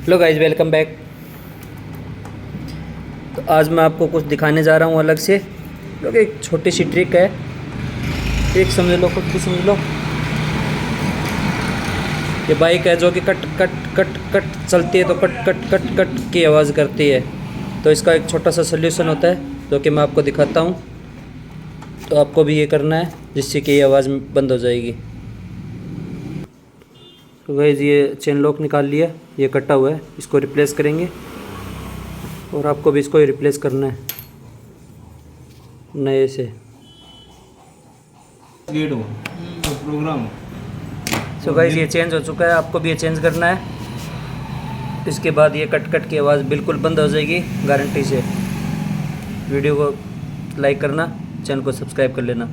Hello guys, welcome back. तो आज मैं आपको कुछ दिखाने जा रहा हूँ अलग से, जो कि एक छोटी सी ट्रिक है। ट्रिक समझ लो, खुद भी समझ लो। ये बाइक है जो कि कट कट कट कट चलती है, तो कट कट कट कट की आवाज़ करती है। तो इसका एक छोटा सा सल्यूशन होता है जो कि मैं आपको दिखाता हूँ। तो आपको भी ये करना है जिससे कि ये आवाज़ बंद हो जाएगी। तो गाइस, ये चेन लॉक निकाल लिया, ये कटा हुआ है, इसको रिप्लेस करेंगे। और आपको भी इसको रिप्लेस करना है नए से। गेट हो तो प्रोग्राम हो। सो गाइस, ये चेंज हो चुका है, आपको भी ये चेंज करना है। इसके बाद ये कट कट की आवाज़ बिल्कुल बंद हो जाएगी गारंटी से। वीडियो को लाइक करना, चैनल को सब्सक्राइब कर लेना।